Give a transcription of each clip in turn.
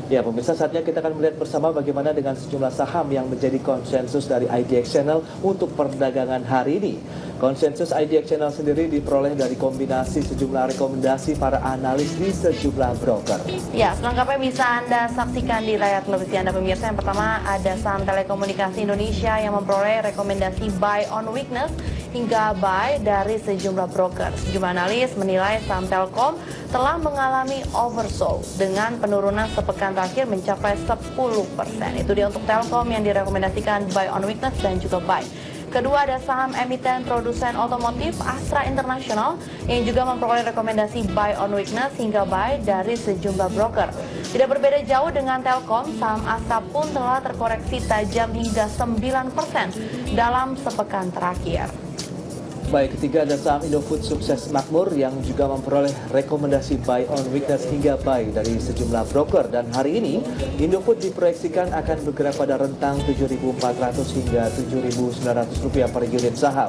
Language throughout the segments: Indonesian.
Ya, pemirsa, saatnya kita akan melihat bersama bagaimana dengan sejumlah saham yang menjadi konsensus dari IDX Channel untuk perdagangan hari ini. Konsensus IDX Channel sendiri diperoleh dari kombinasi sejumlah rekomendasi para analis di sejumlah broker. Ya, selengkapnya bisa Anda saksikan di layar televisi Anda pemirsa. Yang pertama ada saham Telekomunikasi Indonesia yang memperoleh rekomendasi buy on weakness hingga buy dari sejumlah broker. Sejumlah analis menilai saham Telkom telah mengalami oversold dengan penurunan sepekan terakhir mencapai 10%. Itu dia untuk Telkom yang direkomendasikan buy on weakness dan juga buy. Kedua ada saham emiten produsen otomotif Astra International yang juga memperoleh rekomendasi buy on weakness hingga buy dari sejumlah broker. Tidak berbeda jauh dengan Telkom, saham Astra pun telah terkoreksi tajam hingga 9% dalam sepekan terakhir. Baik, ketiga ada saham Indofood Sukses Makmur yang juga memperoleh rekomendasi buy on weakness hingga buy dari sejumlah broker. Dan hari ini Indofood diproyeksikan akan bergerak pada rentang 7.400 hingga 7.900 rupiah per unit saham.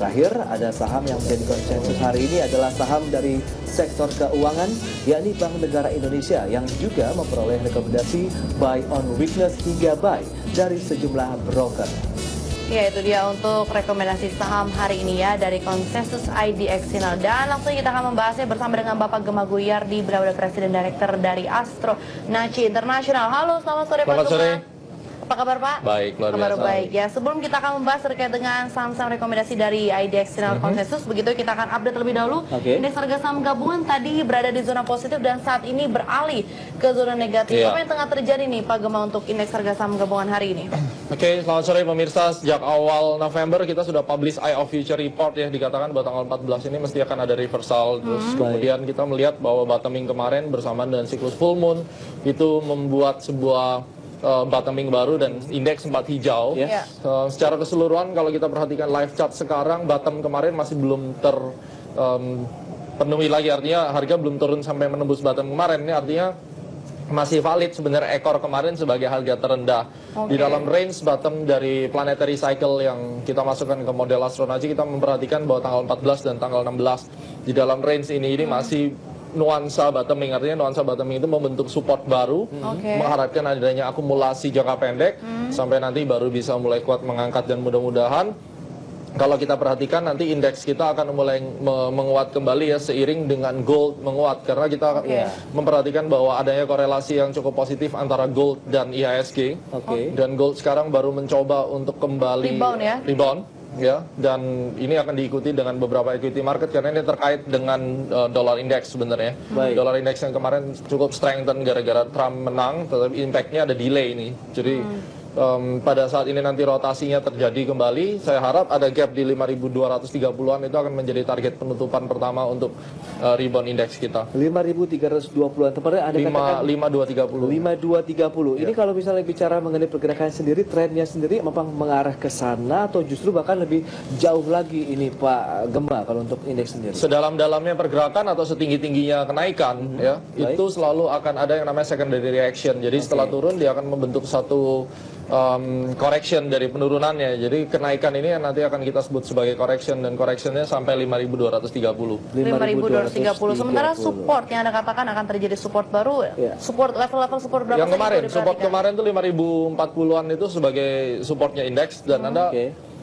Terakhir ada saham yang menjadi konsensus hari ini adalah saham dari sektor keuangan, yakni Bank Negara Indonesia yang juga memperoleh rekomendasi buy on weakness hingga buy dari sejumlah broker. Ya, itu dia untuk rekomendasi saham hari ini ya dari konsensus IDX Channel. Dan langsung kita akan membahasnya bersama dengan Bapak Gema Guyardi, Berawal Presiden Direktur dari Astro Naci International. Halo, selamat sore Pak Gema. Apa kabar Pak? Baik, luar biasa. Kabar baik ya. Sebelum kita akan membahas terkait dengan saham-saham rekomendasi dari IDX Channel Konsensus, begitu kita akan update terlebih dahulu. Indeks harga saham gabungan tadi berada di zona positif dan saat ini beralih ke zona negatif. Apa yang tengah terjadi nih Pak Gema untuk indeks harga saham gabungan hari ini? Oke, selamat sore pemirsa. Sejak awal November kita sudah publish Eye of Future Report ya, dikatakan bahwa tanggal 14 ini mesti akan ada reversal. Terus kemudian kita melihat bahwa bottoming kemarin bersamaan dengan siklus full moon itu membuat sebuah bottoming baru dan indeks sempat hijau. Secara keseluruhan kalau kita perhatikan live chart sekarang, bottom kemarin masih belum terpenuhi lagi, artinya harga belum turun sampai menembus bottom kemarin. Ini artinya masih valid sebenarnya ekor kemarin sebagai harga terendah. Di dalam range bottom dari planetary cycle yang kita masukkan ke model astronaci, kita memperhatikan bahwa tanggal 14 dan tanggal 16 di dalam range ini masih nuansa bottoming, artinya nuansa bottoming itu membentuk support baru, mengharapkan adanya akumulasi jangka pendek sampai nanti baru bisa mulai kuat mengangkat. Dan mudah-mudahan kalau kita perhatikan nanti indeks kita akan mulai menguat kembali ya seiring dengan gold menguat, karena kita memperhatikan bahwa adanya korelasi yang cukup positif antara gold dan IHSG. Dan gold sekarang baru mencoba untuk kembali rebound ya, dan ini akan diikuti dengan beberapa equity market karena ini terkait dengan dollar index sebenarnya. Dollar index yang kemarin cukup strengthen gara-gara Trump menang, tetapi impactnya ada delay ini. Jadi pada saat ini nanti rotasinya terjadi kembali, saya harap ada gap di 5.230-an itu akan menjadi target penutupan pertama untuk rebound indeks kita. 5.320-an, tepatnya ada 5.230. 5.230. Ini kalau misalnya bicara mengenai pergerakan sendiri, trennya sendiri memang mengarah ke sana atau justru bahkan lebih jauh lagi ini Pak Gema kalau untuk indeks sendiri? Sedalam-dalamnya pergerakan atau setinggi-tingginya kenaikan ya, itu selalu akan ada yang namanya secondary reaction. Jadi setelah turun dia akan membentuk satu correction dari penurunannya. Jadi kenaikan ini nanti akan kita sebut sebagai correction, dan correctionnya sampai 5.230. 5.230. Sementara support yang Anda katakan akan terjadi support baru, support level-level support berapa? Yang kemarin, support kemarin tuh 5.040-an itu sebagai supportnya indeks, dan Anda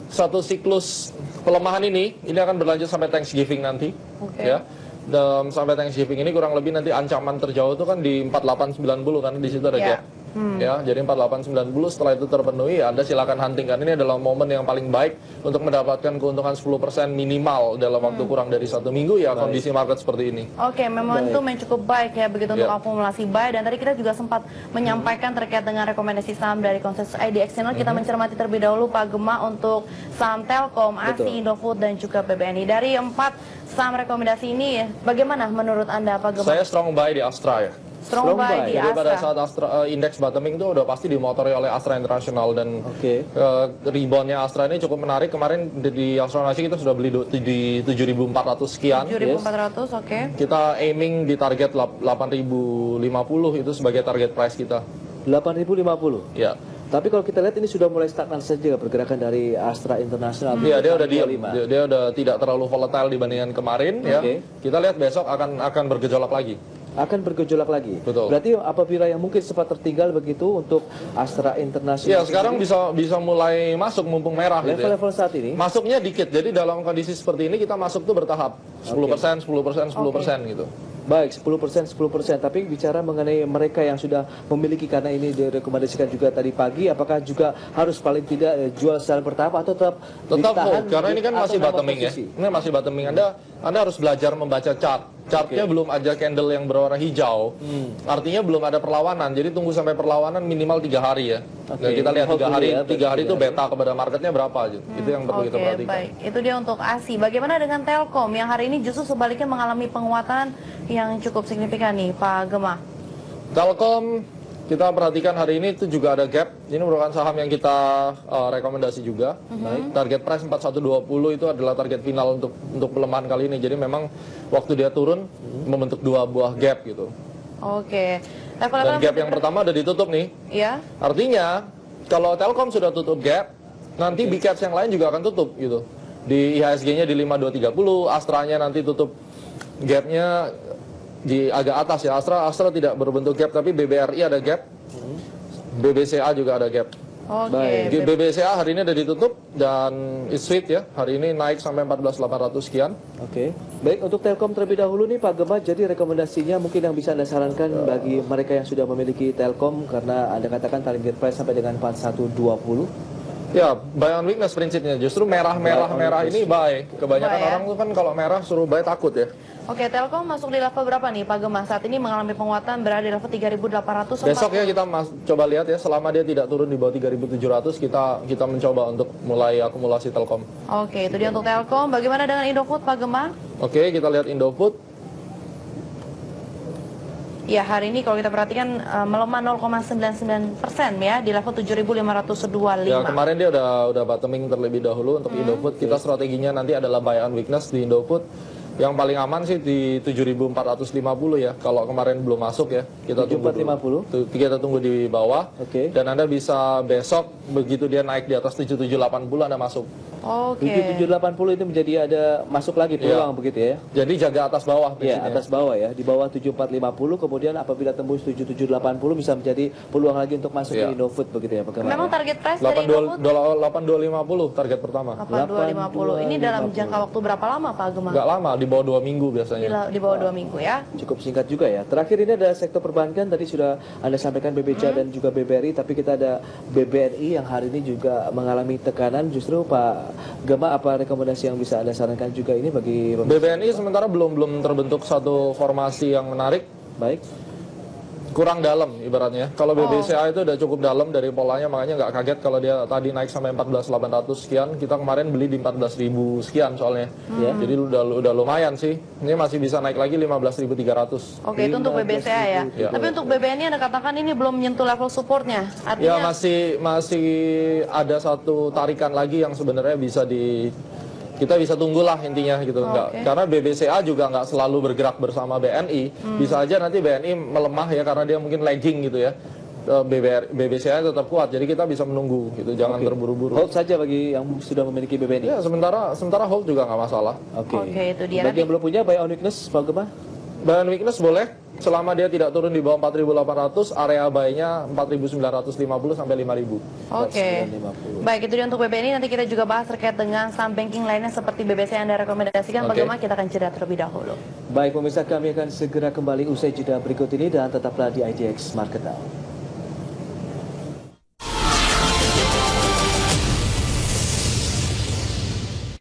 satu siklus pelemahan ini akan berlanjut sampai Thanksgiving nanti. Ya. Dan sampai Thanksgiving ini kurang lebih nanti ancaman terjauh itu kan di 4890 kan, di situ ada gap. Ya, jadi 4890 setelah itu terpenuhi, Anda silakan hunting, kan ini adalah momen yang paling baik untuk mendapatkan keuntungan 10% minimal dalam waktu kurang dari 1 minggu ya, kondisi market seperti ini. Momentum yang cukup baik ya begitu untuk akumulasi buy. Dan tadi kita juga sempat menyampaikan terkait dengan rekomendasi saham dari konsensus IDX Channel. Kita mencermati terlebih dahulu Pak Gema untuk saham Telkom, ASI, Indofood dan juga BBNI. Dari 4 saham rekomendasi ini, bagaimana menurut Anda Pak Gema? Saya strong buy di Astra ya. Strong buy di Jadi Astra. pada saat indeks bottoming itu udah pasti dimotori oleh Astra International, dan reboundnya Astra ini cukup menarik. Kemarin di Astronaci kita sudah beli di 7.400 sekian. 7.400, Kita aiming di target 8.050 itu sebagai target price kita. 8.050? Ya. Tapi kalau kita lihat ini sudah mulai stagnan saja pergerakan dari Astra International. Iya, dia udah diam. Dia udah tidak terlalu volatile dibandingkan kemarin ya. Kita lihat besok akan bergejolak lagi. akan bergejolak lagi. Betul. Berarti apabila yang mungkin sempat tertinggal begitu untuk Astra International. Ya, sekarang bisa mulai masuk mumpung merah gitu ya. Level-level saat ini. Masuknya dikit. Jadi dalam kondisi seperti ini kita masuk tuh bertahap. 10%, 10%, 10% gitu. Baik, 10%, 10%. Tapi bicara mengenai mereka yang sudah memiliki, karena ini direkomendasikan juga tadi pagi, apakah juga harus paling tidak jual secara bertahap atau tetap hold, karena ini kan masih atau bottoming ya. posisi? Ini masih bottoming. Anda harus belajar membaca chart. Chartnya belum ada candle yang berwarna hijau. Artinya belum ada perlawanan. Jadi tunggu sampai perlawanan minimal 3 hari ya. Dan kita lihat 3 hari, 3 hari itu beta kepada marketnya berapa aja. Itu yang perlu kita perhatikan. Baik, itu dia untuk ASI. Bagaimana dengan Telkom yang hari ini justru sebaliknya mengalami penguatan yang cukup signifikan nih, Pak Gemma? Telkom kita perhatikan hari ini itu juga ada gap. Ini merupakan saham yang kita rekomendasi juga. Baik, target price 4120 itu adalah target final untuk pelemahan kali ini. Jadi memang waktu dia turun membentuk 2 buah gap gitu. Oke. Dan gap yang pertama udah ditutup nih. Iya. Artinya kalau Telkom sudah tutup gap, nanti big caps yang lain juga akan tutup gitu. Di IHSG-nya di 5230, Astra-nya nanti tutup gapnya di agak atas ya. Astra tidak berbentuk gap, tapi BBRI ada gap, BBCA juga ada gap. Oke. BBCA hari ini ada ditutup dan it's sweet ya. Hari ini naik sampai 14.800 sekian. Oke. Baik, untuk Telkom terlebih dahulu nih Pak Gemma, jadi rekomendasinya mungkin yang bisa Anda sarankan bagi mereka yang sudah memiliki Telkom, karena Anda katakan target price sampai dengan 4120. Ya, buy on weakness prinsipnya. Justru merah ini buy. Kebanyakan Buy, ya? orang tuh kan kalau merah suruh buy takut ya. Oke, Telkom masuk di level berapa nih Pak Gemma? Saat ini mengalami penguatan berada di level 3.800. Besok ya kita coba lihat ya, selama dia tidak turun di bawah 3.700 kita mencoba untuk mulai akumulasi Telkom. Oke, itu dia untuk Telkom. Bagaimana dengan Indofood Pak Gemma? Oke, kita lihat Indofood. Ya, hari ini kalau kita perhatikan melemah 0,99% ya di level 7.525. Ya, kemarin dia udah bottoming terlebih dahulu untuk Indofood. Kita strateginya nanti adalah buy on weakness di Indofood. Yang paling aman sih di 7.450 ya. Kalau kemarin belum masuk ya, kita tunggu di bawah. Dan Anda bisa besok begitu dia naik di atas 7780 Anda masuk. Oke. 7780 itu menjadi ada masuk lagi peluang begitu ya. Jadi jaga atas bawah. Ya, atas bawah ya. Di bawah 7450, kemudian apabila tembus 7780 bisa menjadi peluang lagi untuk masuk ke Indofood begitu ya Pak Gemma. Memang target price dari Indofood 8250 target pertama. 8250. Ini dalam jangka waktu berapa lama Pak Gemma? Enggak lama, di bawah 2 minggu biasanya. Di bawah 2 minggu ya. Cukup singkat juga ya. Terakhir ini ada sektor perbankan, tadi sudah Anda sampaikan BBCA dan juga BBRI, tapi kita ada BBRI yang hari ini juga mengalami tekanan. Justru Pak Gemma, apa rekomendasi yang bisa Anda sarankan juga ini bagi BBNI sementara belum terbentuk satu formasi yang menarik. Baik. Kurang dalam ibaratnya. Kalau BBCA itu udah cukup dalam dari polanya, makanya nggak kaget kalau dia tadi naik sampai 14.800 sekian. Kita kemarin beli di 14.000 sekian soalnya. Jadi udah lumayan sih. Ini masih bisa naik lagi 15.300. Oke, itu untuk BBCA ya. Tapi untuk BBNI Anda katakan ini belum menyentuh level supportnya. Ya Artinya masih ada satu tarikan lagi yang sebenarnya kita bisa tunggulah intinya gitu. Karena BBCA juga nggak selalu bergerak bersama BNI. Bisa aja nanti BNI melemah ya karena dia mungkin lagging gitu ya. BBCA tetap kuat, jadi kita bisa menunggu gitu, jangan terburu-buru. Hold saja bagi yang sudah memiliki BBNI. Ya, sementara hold juga nggak masalah. Oke, itu dia. Bagi yang belum punya buy on weakness Pak Gemma? Buy on weakness boleh, selama dia tidak turun di bawah 4.800, area buy-nya 4.950 sampai 5.000. Oke. Baik, itu dia untuk BBNI. Nanti kita juga bahas terkait dengan saham banking lainnya seperti BBC yang Anda rekomendasikan. Bagaimana kita akan jeda terlebih dahulu. Baik, pemirsa, kami akan segera kembali usai jeda berikut ini dan tetaplah di IDX Market Now.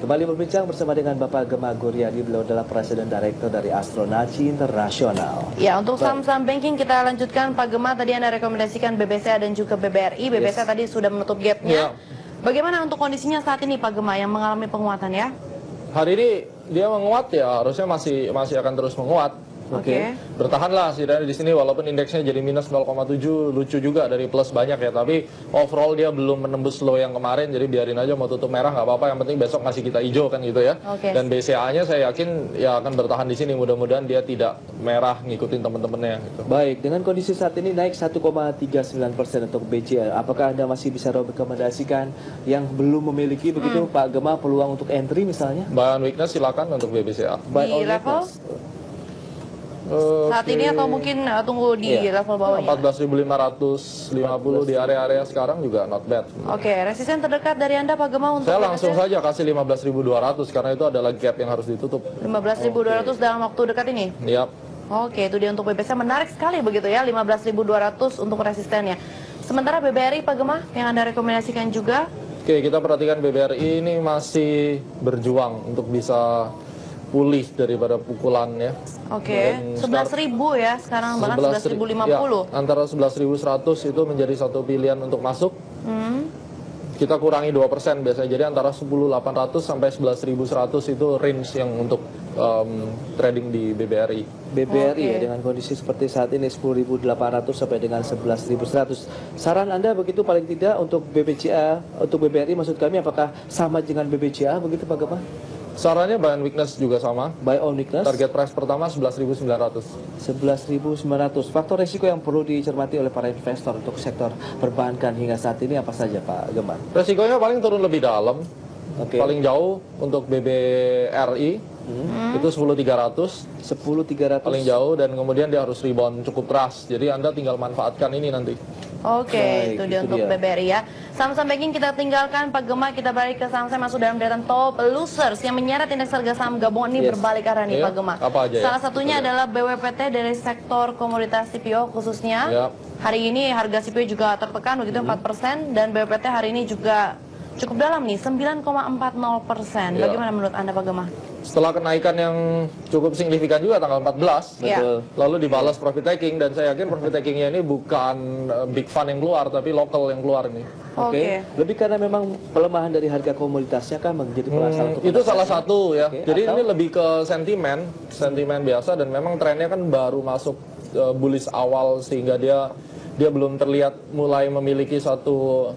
Kembali berbincang bersama dengan Bapak Gemma Guryadi, beliau adalah Presiden Director dari Astronaci Internasional. Ya, untuk saham-saham banking kita lanjutkan Pak Gemma. Tadi Anda rekomendasikan BBCA dan juga BBRI. BBCA tadi sudah menutup gapnya. Bagaimana untuk kondisinya saat ini Pak Gemma yang mengalami penguatan ya? Hari ini dia menguat ya, harusnya masih akan terus menguat. Oke. Bertahanlah setidaknya di sini walaupun indeksnya jadi minus 0,7, lucu juga dari plus banyak ya, tapi overall dia belum menembus low yang kemarin, jadi biarin aja mau tutup merah nggak apa-apa, yang penting besok masih kita hijau kan gitu ya. Dan BCA-nya saya yakin ya akan bertahan di sini, mudah-mudahan dia tidak merah ngikutin teman-temannya gitu. Baik, dengan kondisi saat ini naik 1,39% untuk BCA, apakah Anda masih bisa rekomendasikan yang belum memiliki begitu Pak Gemma peluang untuk entry misalnya? Buy on weakness silakan untuk BBCA. Di level? Saat ini atau mungkin tunggu di level bawahnya? 14.550 di area-area sekarang juga not bad. Oke, resisten terdekat dari Anda Pak Gema untuk Saya langsung saja kasih 15.200 karena itu adalah gap yang harus ditutup. 15.200 dalam waktu dekat ini? Yap. Oke, itu dia untuk BPC, menarik sekali begitu ya, 15.200 untuk resistennya. Sementara BBRI Pak Gema yang Anda rekomendasikan juga? Oke, kita perhatikan BBRI ini masih berjuang untuk bisa pulih daripada pukulannya. Oke, 11.000 ya, sekarang bahkan 11.050. Ya, antara 11.100 itu menjadi satu pilihan untuk masuk. Kita kurangi 2% biasanya, jadi antara 10.800 sampai 11.100 itu range yang untuk trading di BBRI. BBRI ya, dengan kondisi seperti saat ini 10.800 sampai dengan 11.100. Saran Anda begitu paling tidak untuk BBCA, untuk BBRI maksud kami, apakah sama dengan BBCA begitu Pak Gema? Sarannya buy on weakness juga sama. Buy on weakness. Target price pertama 11.900. 11.900. Faktor risiko yang perlu dicermati oleh para investor untuk sektor perbankan hingga saat ini apa saja Pak Gema? Resikonya paling turun lebih dalam. Paling jauh untuk BBRI itu 10.300. 10.300. Paling jauh, dan kemudian dia harus rebound cukup keras. Jadi Anda tinggal manfaatkan ini nanti. Oke, Baik, itu dia untuk BBRI ya. Saham-saham banking kita tinggalkan Pak Gema, kita balik ke saham-saham masuk dalam deretan top losers yang menyeret indeks harga saham gabungan ini berbalik arah nih Pak Gema. Apa aja Salah satunya adalah BWPT dari sektor komoditas CPO khususnya. Hari ini harga CPO juga tertekan begitu 4%, dan BWPT hari ini juga cukup dalam nih 9,40%. Bagaimana menurut Anda Pak Gema? Setelah kenaikan yang cukup signifikan juga tanggal 14, lalu dibalas profit taking, dan saya yakin profit takingnya ini bukan big fund yang keluar, tapi lokal yang keluar nih. Oke. Lebih karena memang pelemahan dari harga komoditasnya kan menjadi alasan untuk itu salah satu ya. Jadi Atau? ini lebih ke sentimen biasa, dan memang trennya kan baru masuk bullish awal sehingga dia belum terlihat mulai memiliki satu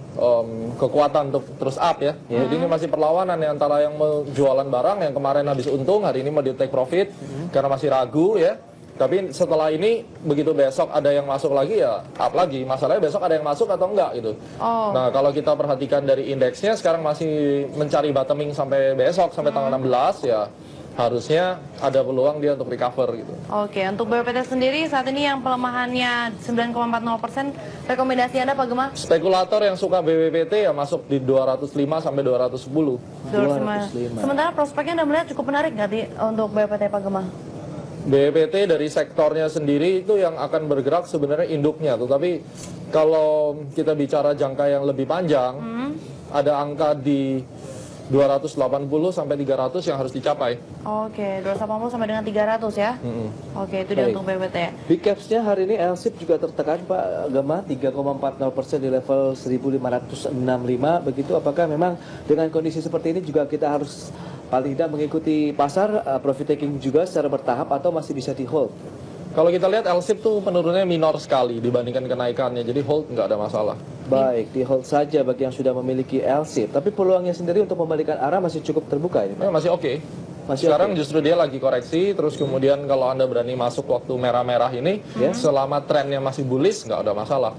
kekuatan untuk terus up ya. Jadi ini masih perlawanan ya, antara yang mau jualan barang yang kemarin habis untung, hari ini mau di take profit karena masih ragu ya. Tapi setelah ini, begitu besok ada yang masuk lagi ya up lagi. Masalahnya besok ada yang masuk atau enggak gitu. Nah kalau kita perhatikan dari indeksnya sekarang masih mencari bottoming sampai besok, sampai tanggal 16 ya. Harusnya ada peluang dia untuk recover gitu. Oke, untuk BWPT sendiri saat ini yang pelemahannya 9,40%, rekomendasi Anda Pak Gema? Spekulator yang suka BWPT ya masuk di 205 sampai 210. 205. Sementara prospeknya Anda melihat cukup menarik nggak untuk BWPT Pak Gema? BWPT dari sektornya sendiri itu yang akan bergerak sebenarnya induknya, tetapi kalau kita bicara jangka yang lebih panjang, ada angka di 280 sampai 300 yang harus dicapai. Oke, 280 sampai dengan 300 ya. Oke, itu dia untuk BWT. Big caps-nya hari ini LSIP juga tertekan Pak Gema, 3,40% di level 1565. Begitu, apakah memang dengan kondisi seperti ini juga kita harus paling tidak mengikuti pasar profit taking juga secara bertahap atau masih bisa di hold? Kalau kita lihat LSIP tuh penurunannya minor sekali dibandingkan kenaikannya, jadi hold nggak ada masalah. Baik, di hold saja bagi yang sudah memiliki LSIP. Tapi peluangnya sendiri untuk membalikan arah masih cukup terbuka ini Pak? Ya, masih oke. Sekarang justru dia lagi koreksi, terus kemudian kalau Anda berani masuk waktu merah-merah ini, selama trennya masih bullish nggak ada masalah.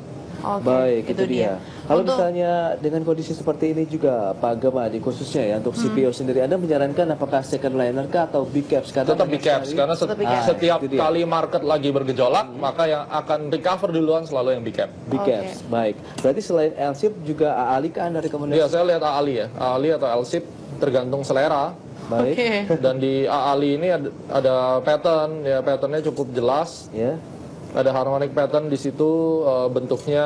Baik, itu dia. Kalau misalnya dengan kondisi seperti ini juga Pak Gema, di khususnya ya untuk CPO sendiri, Anda menyarankan apakah second liner kah atau big caps? Tetap big caps, karena setiap kali market lagi bergejolak, maka yang akan recover duluan selalu yang big cap. Big caps, baik. Berarti selain LSIP juga AALI kah Anda rekomendasi? Iya, saya lihat AALI ya. AALI atau LSIP tergantung selera. Baik. Dan di AALI ini ada pattern, ya patternnya cukup jelas. Ya. Ada harmonic pattern di situ, bentuknya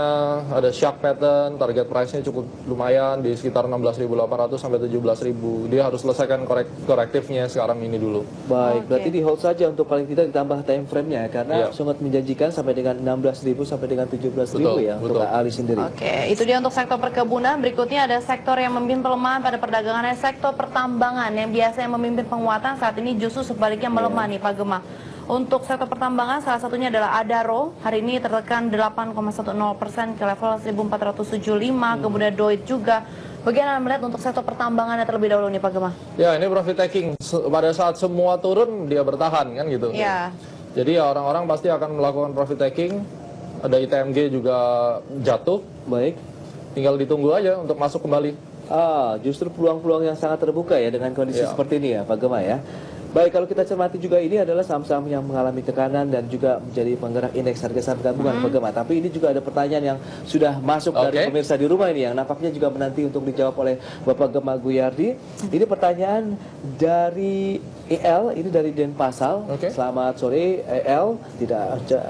ada sharp pattern, target price-nya cukup lumayan di sekitar 16.800 sampai 17.000. Dia harus selesaikan korektifnya sekarang ini dulu. Baik, berarti di hold saja untuk paling tidak ditambah time frame-nya karena sangat menjanjikan sampai dengan 16.000 sampai dengan 17.000 ya untuk AALI sendiri. Oke, itu dia untuk sektor perkebunan. Berikutnya ada sektor yang memimpin pelemahan pada perdagangannya, sektor pertambangan yang biasanya memimpin penguatan, saat ini justru sebaliknya melemah nih Pak Gema. Untuk sektor pertambangan salah satunya adalah Adaro, hari ini tertekan 8,10% ke level 1.475, kemudian Doit juga. Bagaimana melihat untuk sektor pertambangannya terlebih dahulu nih Pak Gema? Ya, ini profit taking. Pada saat semua turun dia bertahan kan gitu. Ya. Jadi ya orang-orang pasti akan melakukan profit taking. Ada ITMG juga jatuh. Baik. Tinggal ditunggu aja untuk masuk kembali. Justru peluang-peluang yang sangat terbuka ya dengan kondisi seperti ini ya Pak Gema ya. Baik, kalau kita cermati juga ini adalah saham-saham yang mengalami tekanan dan juga menjadi penggerak indeks harga saham gabungan Pak Gema. Tapi ini juga ada pertanyaan yang sudah masuk dari pemirsa di rumah ini yang nampaknya juga menanti untuk dijawab oleh Bapak Gema Guyardi. Ini pertanyaan dari EL, ini dari Denpasar. Selamat sore EL,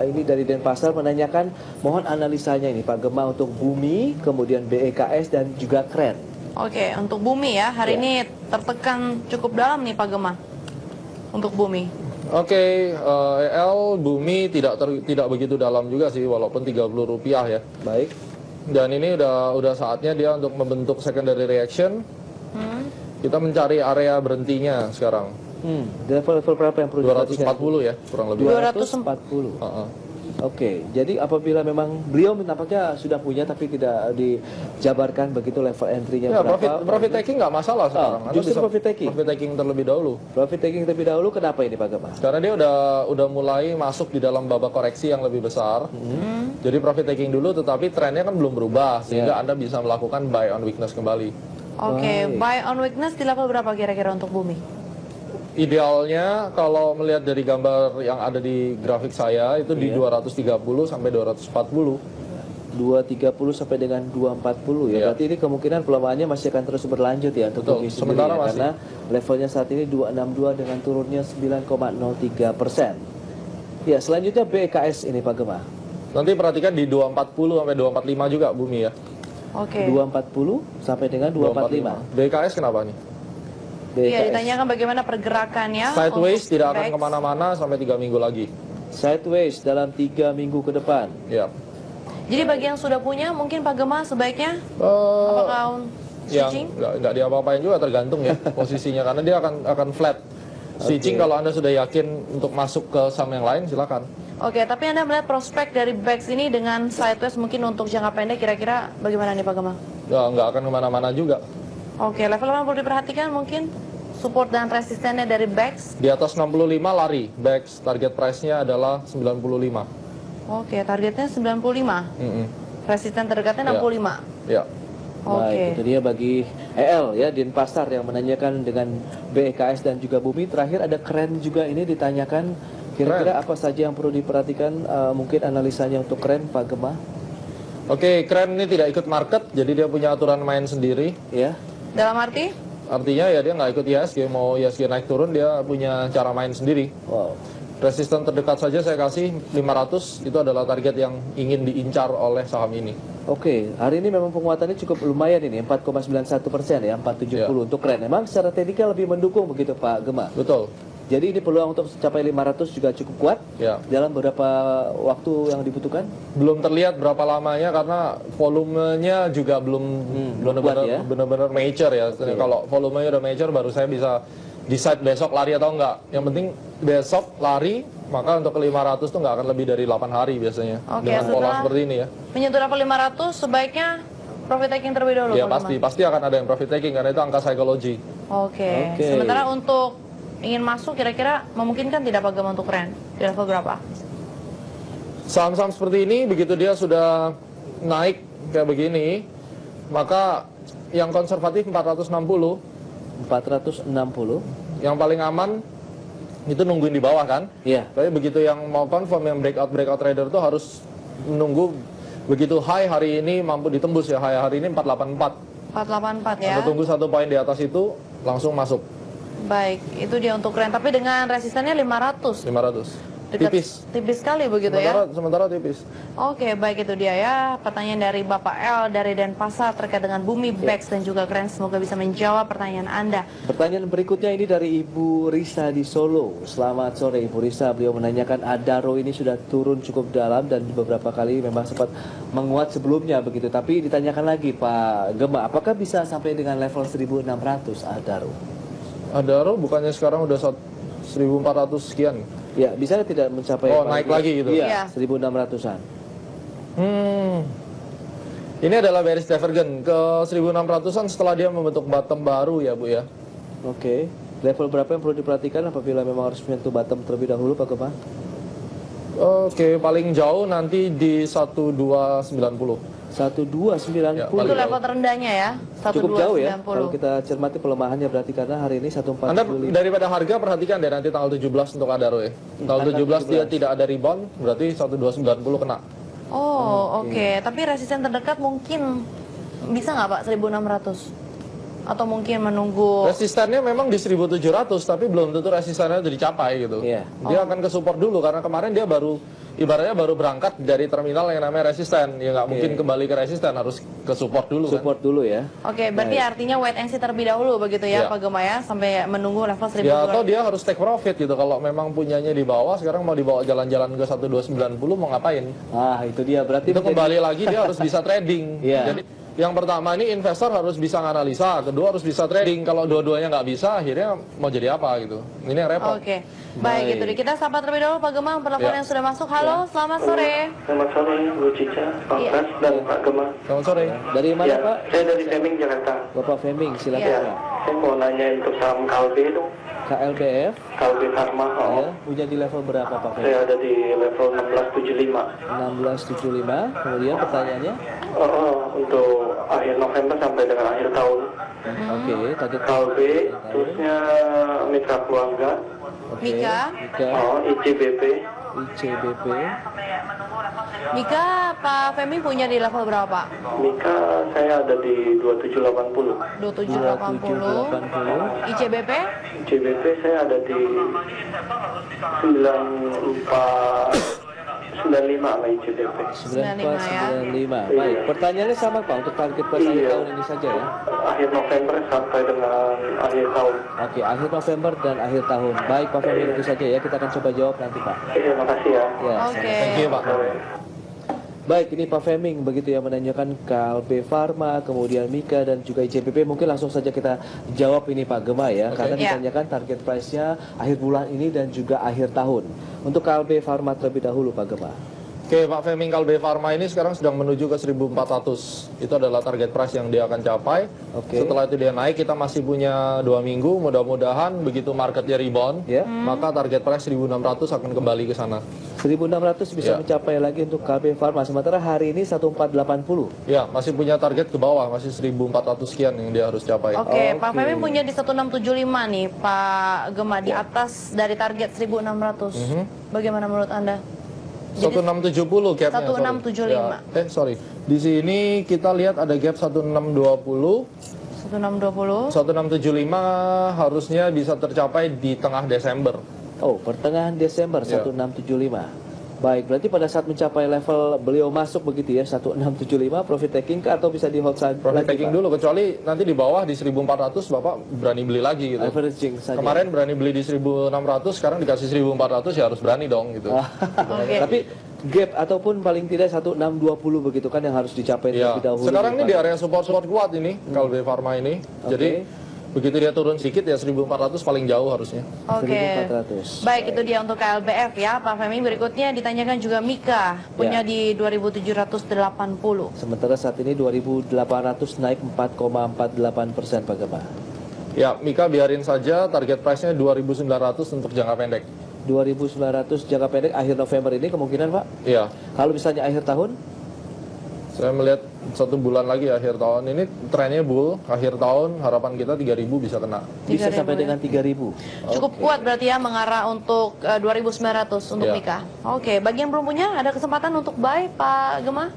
ini dari Denpasar menanyakan mohon analisanya ini Pak Gema untuk Bumi, kemudian BEKS dan juga Kren. Oke, untuk Bumi ya, hari ini tertekan cukup dalam nih Pak Gema. Untuk Bumi. Oke, EL Bumi tidak begitu dalam juga sih, walaupun Rp30 ya. Baik. Dan ini udah saatnya dia untuk membentuk secondary reaction. Kita mencari area berhentinya sekarang. Level berapa yang perlu 240 ya, kurang lebih. 240. Oke, jadi apabila memang beliau nampaknya sudah punya tapi tidak dijabarkan begitu level entry-nya ya, berapa. Profit taking nggak masalah sekarang. Justru profit taking. Profit taking terlebih dahulu. Profit taking terlebih dahulu kenapa ini Pak Gema? Karena dia udah mulai masuk di dalam babak koreksi yang lebih besar. Jadi profit taking dulu, tetapi trennya kan belum berubah sehingga Anda bisa melakukan buy on weakness kembali. Oke, buy on weakness di level berapa kira-kira untuk Bumi? Idealnya kalau melihat dari gambar yang ada di grafik saya itu di 230 sampai 240. 230 sampai dengan 240 ya. Berarti ini kemungkinan pelemahannya masih akan terus berlanjut ya untuk Bumi sementara ya, masih. karena levelnya saat ini 262 dengan turunnya 9,03%. Ya, selanjutnya BKS ini Pak Gema. Nanti perhatikan di 240 sampai 245 juga Bumi ya. Oke. 240 sampai dengan 245. BKS kenapa nih? Iya, ditanyakan bagaimana pergerakannya. Sideways tidak akan kemana-mana sampai 3 minggu lagi. Sideways dalam 3 minggu ke depan. Ya. Jadi bagi yang sudah punya, mungkin Pak Gema sebaiknya apakah switching? Nggak diapa-apain juga, tergantung ya posisinya, karena dia akan flat. Switching kalau Anda sudah yakin untuk masuk ke saham yang lain, silakan. Oke, tapi Anda melihat prospek dari BEX ini dengan sideways mungkin untuk jangka pendek kira-kira bagaimana nih Pak Gema? Ya, nggak akan kemana-mana juga. Oke, level yang perlu diperhatikan mungkin support dan resistennya dari BEX. Di atas 65 lari, BEX target price-nya adalah 95. Oke, targetnya 95. Resisten terdekatnya 65. Ya. Baik, itu dia bagi EL ya, Denpasar yang menanyakan dengan BEKS dan juga Bumi. Terakhir ada Kren juga ini ditanyakan. Kira-kira apa saja yang perlu diperhatikan mungkin analisanya untuk Kren Pak Gema? Oke, Kren ini tidak ikut market, jadi dia punya aturan main sendiri. Ya. Dalam arti? Artinya ya dia nggak ikut IHSG, mau IHSG naik turun dia punya cara main sendiri. Wow. Resisten terdekat saja saya kasih 500, itu adalah target yang ingin diincar oleh saham ini. Oke, hari ini memang penguatannya cukup lumayan ini, 4,91% ya, 470 untuk Kren. Memang secara teknikal lebih mendukung begitu Pak Gema? Betul. Jadi ini peluang untuk mencapai 500 juga cukup kuat dalam beberapa waktu yang dibutuhkan? Belum terlihat berapa lamanya karena volumenya juga belum benar-benar major ya. Kalau volumenya udah major baru saya bisa decide besok lari atau enggak. Yang penting besok lari, maka untuk ke 500 tuh nggak akan lebih dari 8 hari biasanya. Dengan pola seperti ini ya. Menyentuh level 500 sebaiknya profit taking terlebih dahulu. Ya pasti akan ada yang profit taking karena itu angka psikologi. Oke. Sementara untuk ingin masuk kira-kira memungkinkan tidak Pak Gema untuk Kren? Di level berapa? Saham-saham seperti ini begitu dia sudah naik kayak begini, maka yang konservatif 460. 460. Yang paling aman itu nungguin di bawah kan? Iya. Tapi begitu yang mau confirm yang breakout trader itu harus menunggu begitu high hari ini mampu ditembus ya, high hari ini 484. 484 ya. Anda tunggu 1 poin di atas itu langsung masuk. Baik, itu dia untuk Kren. Tapi dengan resistennya 500. 500. Tipis sekali begitu sementara tipis. Oke, baik itu dia ya. Pertanyaan dari Bapak L dari Denpasar terkait dengan Bumi, BEX dan juga Kren. Semoga bisa menjawab pertanyaan Anda. Pertanyaan berikutnya ini dari Ibu Risa di Solo. Selamat sore Ibu Risa. Beliau menanyakan Adaro ini sudah turun cukup dalam dan beberapa kali memang sempat menguat sebelumnya begitu. Tapi ditanyakan lagi Pak Gema, apakah bisa sampai dengan level 1.600 Adaro? Adaro bukannya sekarang udah 1.400 sekian? Ya, bisa tidak mencapai naik lagi gitu? Iya, 1.600-an. Ini adalah bearish divergent ke 1.600-an setelah dia membentuk bottom baru ya Bu ya. Oke. Level berapa yang perlu diperhatikan apabila memang harus menyentuh bottom terlebih dahulu Pak Gema? Oke, paling jauh nanti di 1290. 1290. Ya, Itu balik level terendahnya ya, Cukup jauh ya 1290. kalau kita cermati pelemahannya, berarti karena hari ini Anda 1475. daripada harga perhatikan deh nanti tanggal 17 untuk Adaro ya. Tanggal 17 dia 17. tidak ada rebound, berarti 1290 kena. Oh, oke. Tapi resisten terdekat mungkin bisa nggak Pak 1600? Atau mungkin menunggu? Resistannya memang di 1700, tapi belum tentu resistannya udah dicapai gitu. Iya. Dia akan ke support dulu karena kemarin dia ibaratnya baru berangkat dari terminal yang namanya resisten. Ya nggak mungkin kembali ke resisten, harus ke support dulu kan. Support dulu ya. Oke, berarti artinya wait and see terlebih dahulu begitu ya, Iya. Pak Gema ya, sampai menunggu level 1200. Ya atau dia harus take profit gitu. Kalau memang punyanya di bawah, sekarang mau dibawa jalan-jalan ke 1290 mau ngapain? Ah, itu dia berarti Itu kembali lagi dia harus bisa trading. Iya. Jadi yang pertama ini investor harus bisa analisa, kedua harus bisa trading. Kalau dua-duanya nggak bisa, akhirnya mau jadi apa gitu. Ini yang repot. Oke, baik itu. Kita sapa terlebih dahulu Pak Gema, penelpon Ya. yang sudah masuk. Halo, selamat sore. Selamat sore Bu Cica, Pak Iya. Pras, dan Pak Gema. Selamat sore. Dari mana Ya, Pak? saya dari Fleming, Jakarta. Bapak Fleming, silakan Iya. Pak. Saya mau nanya untuk saham Kalbe itu, KLBF Kalbe Pharma. ya, punya di level berapa Pak Fleming? Saya ada di level 1675. 1675. Kemudian pertanyaannya? Untuk akhir November sampai dengan akhir tahun. Oke, target Kalbe, terusnya Mitra Keluarga, Oke. Mika. Mika, ICBP. ICBP. Mika, Pak Femi punya di level berapa? Mika saya ada di 2780. 2780. 2780. ICBP? ICBP saya ada di 9495 sama ICBP. 9495. Baik, pertanyaannya sama Pak untuk target pas akhir Iya. tahun ini saja ya. Akhir November sampai dengan akhir tahun. Oke, akhir November dan akhir tahun. Baik Pak Femi, itu saja ya. Kita akan coba jawab nanti Pak. Terima kasih ya. Ya. Oke. Thank you Pak. Baik, ini Pak Fleming begitu ya menanyakan KLB Pharma, kemudian Mika dan juga ICBP. Mungkin langsung saja kita jawab ini Pak Gema ya, Oke. karena Ya. ditanyakan target price-nya akhir bulan ini dan juga akhir tahun. Untuk KLB Pharma terlebih dahulu Pak Gema. Oke, Pak Fleming, Kalbe Pharma ini sekarang sedang menuju ke 1400. Itu adalah target price yang dia akan capai. Oke. Setelah itu dia naik, kita masih punya 2 minggu. Mudah-mudahan begitu marketnya rebound, Ya. maka target price 1600 akan kembali ke sana. 1600 bisa Ya. mencapai lagi untuk KLB Pharma. Sementara hari ini 1480. Ya, masih punya target ke bawah, masih 1400 sekian yang dia harus capai. Oke, Pak Oke. Femi punya di 1675 nih, Pak Gema, di atas dari target 1600. Bagaimana menurut Anda? 1670 gapnya. 1675. Ya, sorry. Di sini kita lihat ada gap 1620. 1620. 1675 harusnya bisa tercapai di tengah Desember. Oh, pertengahan Desember Ya. 1675. Baik, berarti pada saat mencapai level beliau masuk begitu ya 1675 profit taking kah atau bisa di hold side Profit lagi, taking Pak? dulu, kecuali nanti di bawah di 1400 Bapak berani beli lagi gitu. Averaging saja. Kemarin berani beli di 1600, sekarang dikasih 1400 ya harus berani dong gitu. Oke. Tapi gap ataupun paling tidak 1620 begitu kan yang harus dicapai Ya. terlebih dahulu. Sekarang ini Pak. di area support kuat ini, Kalbe Pharma ini. Jadi begitu dia turun sedikit ya 1400 paling jauh harusnya. Oke. 1400. Baik, itu dia untuk KLBF ya, Pak Femi. Berikutnya ditanyakan juga Mika, punya Ya. di 2780. Sementara saat ini 2800 naik 4,48% Pak Gema. Ya, Mika biarin saja, target price-nya 2900 untuk jangka pendek. 2900 jangka pendek akhir November ini kemungkinan Pak. Iya. Kalau misalnya akhir tahun, Saya melihat 1 bulan lagi akhir tahun ini trennya bull, akhir tahun harapan kita 3000 bisa kena. bisa 3.000 sampai ya. dengan 3000. Cukup kuat berarti ya mengarah untuk 2900 untuk Ya. Mika. Oke, bagi yang belum punya ada kesempatan untuk buy Pak Gema?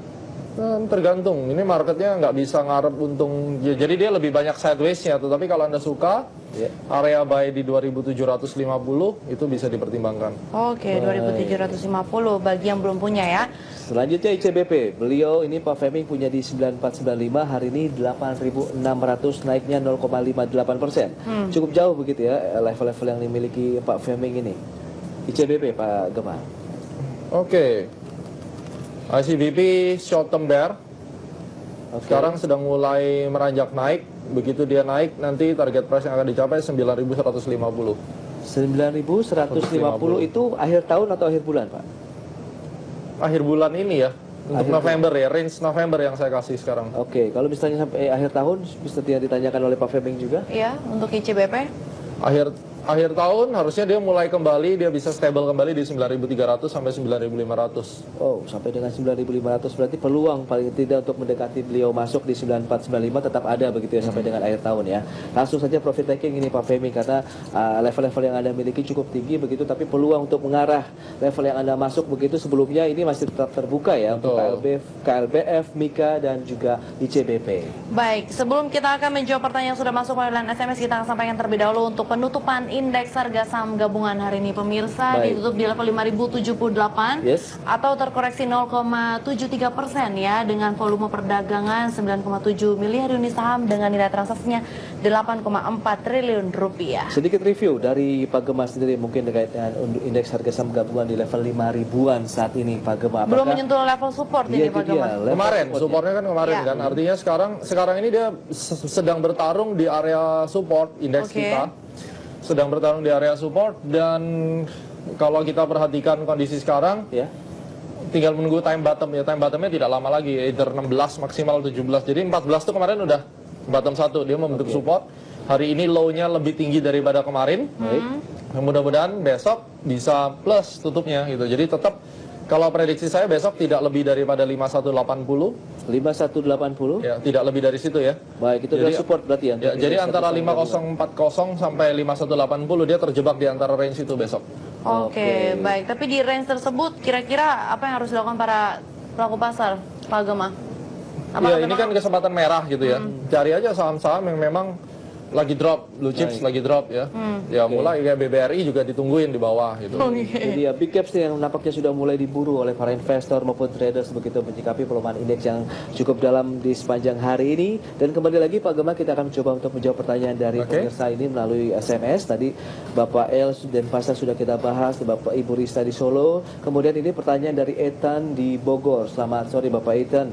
Tergantung, ini marketnya nggak bisa ngarep untung, ya, jadi dia lebih banyak sideways-nya. Tetapi kalau Anda suka, Ya. area buy di 2750 itu bisa dipertimbangkan. Oke, 2750 bagi yang belum punya ya. Selanjutnya ICBP, beliau ini Pak Fleming punya di 9495, hari ini 8600 naiknya 0,58%. Cukup jauh begitu ya level-level yang dimiliki Pak Fleming ini. ICBP Pak Gema. Oke, ICBP short term bear. Oke. Sekarang sedang mulai meranjak naik. Begitu dia naik, nanti target price yang akan dicapai 9150. 9150 itu akhir tahun atau akhir bulan Pak? Akhir bulan ini ya, untuk Akhir November ya, range November yang saya kasih sekarang. Oke, kalau misalnya sampai akhir tahun bisa ditanyakan oleh Pak Fleming juga. Ya, untuk ICBP. akhir tahun harusnya dia mulai kembali, dia bisa stable kembali di 9.300 sampai 9.500. Oh, sampai dengan 9.500 berarti peluang paling tidak untuk mendekati beliau masuk di 9495 tetap ada begitu ya sampai dengan akhir tahun ya. Langsung saja profit taking ini Pak Femi, karena level-level yang Anda miliki cukup tinggi begitu, tapi peluang untuk mengarah level yang Anda masuk begitu sebelumnya ini masih tetap terbuka ya untuk KLBF, Mika dan juga ICBP. Baik, sebelum kita akan menjawab pertanyaan yang sudah masuk melalui SMS, kita akan sampaikan terlebih dahulu untuk penutupan indeks harga saham gabungan hari ini pemirsa. Baik. Ditutup di level 5.078 Yes. atau terkoreksi 0,73% ya, dengan volume perdagangan 9,7 miliar unit saham dengan nilai transaksinya 8,4 triliun rupiah. Sedikit review dari Pak Gema sendiri mungkin terkait dengan indeks harga saham gabungan di level 5.000-an saat ini Pak Gema. Belum menyentuh level support ini Pak Gema. Kemarin, supportnya kan kemarin Ya. kan, artinya sekarang ini dia sedang bertarung di area support indeks kita. Sedang bertarung di area support, dan kalau kita perhatikan kondisi sekarang Ya. tinggal menunggu time bottom ya. Time bottomnya tidak lama lagi, either 16 maksimal 17. Jadi 14 tuh kemarin udah bottom 1, dia membentuk support. Hari ini low-nya lebih tinggi daripada kemarin. Mudah-mudahan besok bisa plus tutupnya gitu. Jadi tetap kalau prediksi saya besok tidak lebih daripada 5180. 5180. Ya, tidak lebih dari situ ya. Baik, itu adalah support berarti ya. Ya, jadi antara 5040 sampai 5180 dia terjebak di antara range itu besok. Oke, baik. Tapi di range tersebut kira-kira apa yang harus dilakukan para pelaku pasar, Pak Gema? Ya, ini kan kesempatan merah gitu ya. Cari aja saham-saham yang memang lagi drop, blue chips lagi drop ya. Ya mulai kayak BBRI juga ditungguin di bawah gitu. Jadi ya big caps yang nampaknya sudah mulai diburu oleh para investor maupun traders begitu menyikapi pelemahan indeks yang cukup dalam di sepanjang hari ini. Dan kembali lagi Pak Gema, kita akan mencoba untuk menjawab pertanyaan dari pemirsa ini melalui SMS. Tadi Bapak El dan Pasar sudah kita bahas, Bapak Ibu Rista di Solo. Kemudian ini pertanyaan dari Ethan di Bogor. Selamat sore Bapak Ethan.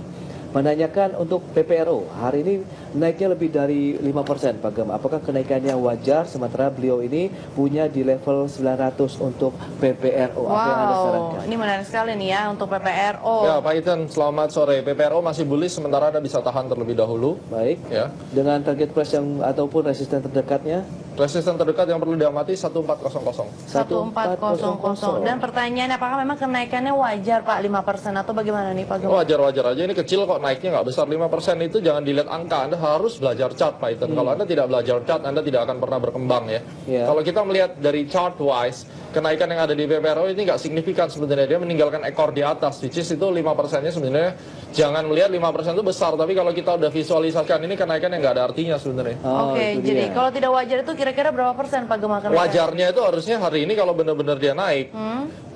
Menanyakan untuk PPRO, hari ini naiknya lebih dari 5% Pak Gema. Apakah kenaikannya wajar sementara beliau ini punya di level 900 untuk PPRO? Apa yang Anda sarankan? Ini menarik sekali nih ya untuk PPRO. Ya Pak Ethan, selamat sore. PPRO masih bullish sementara Anda bisa tahan terlebih dahulu. Baik. Ya. Dengan target price yang ataupun resisten terdekatnya? Resisten terdekat yang perlu diamati 1400. 1400. Dan pertanyaannya, apakah memang kenaikannya wajar Pak 5% atau bagaimana nih Pak Gema? Wajar-wajar aja, ini kecil kok naiknya nggak besar. 5% itu jangan dilihat angka, Anda harus belajar chart Pak Ethan. Kalau Anda tidak belajar chart, Anda tidak akan pernah berkembang ya. Kalau kita melihat dari chart wise, kenaikan yang ada di PPRO ini nggak signifikan sebenarnya. Dia meninggalkan ekor di atas, which is itu 5%-nya sebenarnya jangan melihat 5% itu besar, tapi kalau kita udah visualisasikan ini kenaikan yang nggak ada artinya sebenarnya. Oke, jadi kalau tidak wajar itu kira-kira berapa persen Pak Gema? Wajarnya itu harusnya hari ini kalau benar-benar dia naik,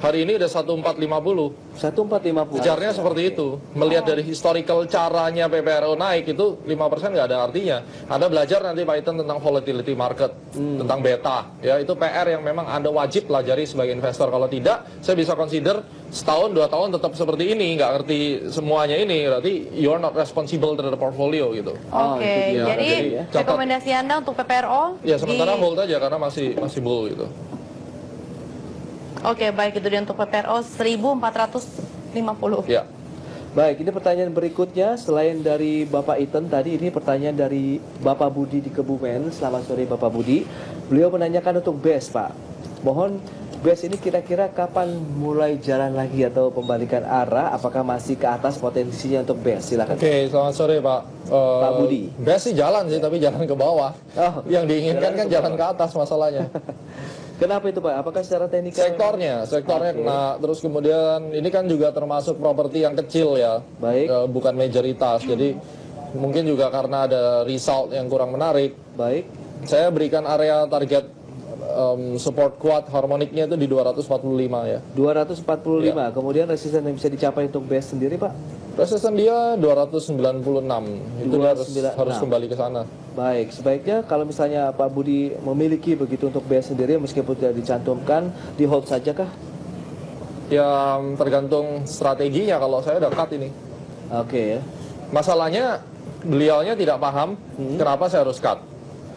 hari ini udah 1450. 1450. Wajarnya seperti itu. Melihat dari historical caranya PPRO naik itu 5% nggak ada artinya. Anda belajar nanti Pak Ethan tentang volatility market, tentang beta. Ya, itu PR yang memang Anda wajib pelajari sebagai investor. Kalau tidak, saya bisa consider setahun, 2 tahun tetap seperti ini, nggak ngerti semuanya ini, berarti you're not responsible terhadap portfolio gitu. Oke, jadi rekomendasi Anda untuk PPRO? Ya, sementara hold aja karena masih bull gitu. Oke, baik, itu dia untuk PPRO 1450. Ya. Baik, ini pertanyaan berikutnya selain dari Bapak Ethan tadi, ini pertanyaan dari Bapak Budi di Kebumen. Selamat sore Bapak Budi. Beliau menanyakan untuk BES Pak. Mohon BES ini kira-kira kapan mulai jalan lagi atau pembalikan arah? Apakah masih ke atas potensinya untuk BES? Silakan. Oke, selamat sore Pak. Pak Budi. BES sih jalan sih, tapi jalan ke bawah. Oh, Yang diinginkan kan jalan ke atas masalahnya. Kenapa itu Pak? Apakah secara teknikal? Sektornya kena. Terus kemudian ini kan juga termasuk properti yang kecil ya. Baik. Bukan majoritas. Jadi mungkin juga karena ada result yang kurang menarik. Baik. Saya berikan area target support kuat harmoniknya itu di 245 ya. 245. Kemudian resisten yang bisa dicapai untuk BES sendiri Pak? Resisten dia 296. Itu harus kembali ke sana. Baik, sebaiknya kalau misalnya Pak Budi memiliki begitu untuk BES sendiri meskipun tidak dicantumkan, di hold saja kah? Ya tergantung strateginya, kalau saya udah cut ini. Oke ya. Masalahnya beliaunya tidak paham kenapa saya harus cut.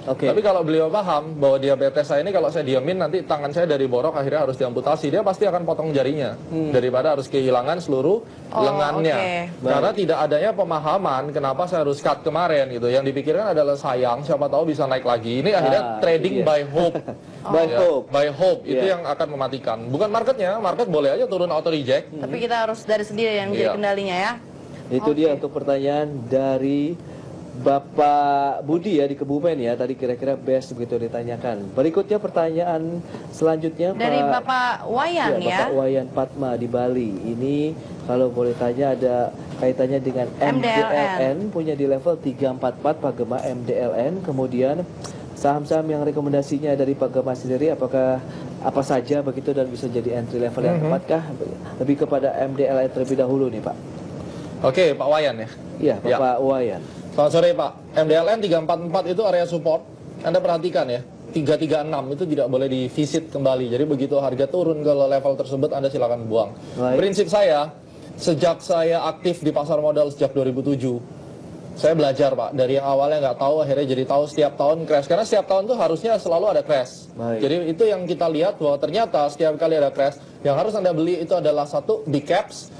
Tapi kalau beliau paham bahwa diabetes saya ini kalau saya diamin nanti tangan saya dari borok akhirnya harus diamputasi, dia pasti akan potong jarinya daripada harus kehilangan seluruh lengannya. Karena tidak adanya pemahaman kenapa saya harus cut kemarin gitu. Yang dipikirkan adalah sayang, siapa tahu bisa naik lagi. Ini akhirnya trading by hope. Buy hope. Buy hope itu Iya. yang akan mematikan. Bukan marketnya, market boleh aja turun auto reject. Tapi kita harus dari sendiri yang jadi Iya. kendalinya ya. Itu dia untuk pertanyaan dari Bapak Budi ya di Kebumen ya. Tadi kira-kira best begitu ditanyakan. Berikutnya pertanyaan selanjutnya Dari Bapak Wayan ya. Bapak Wayan Patma di Bali. Ini kalau boleh tanya ada kaitannya dengan MDLN, punya di level 344 Pak Gema MDLN. Kemudian saham-saham yang rekomendasinya dari Pak Gema sendiri apakah apa saja begitu dan bisa jadi entry level yang tepatkah? Lebih kepada MDLN terlebih dahulu nih Pak. Oke, Pak Wayan ya. Iya, Bapak Wayan. Selamat sore Pak. MDLN 344 itu area support. Anda perhatikan ya. 336 itu tidak boleh divisit kembali. Jadi begitu harga turun ke level tersebut Anda silakan buang. Baik. Prinsip saya, sejak saya aktif di pasar modal sejak 2007, saya belajar Pak. Dari yang awalnya nggak tahu, akhirnya jadi tahu setiap tahun crash. Karena setiap tahun tuh harusnya selalu ada crash. Baik. Jadi itu yang kita lihat bahwa ternyata setiap kali ada crash, yang harus Anda beli itu adalah satu, big caps,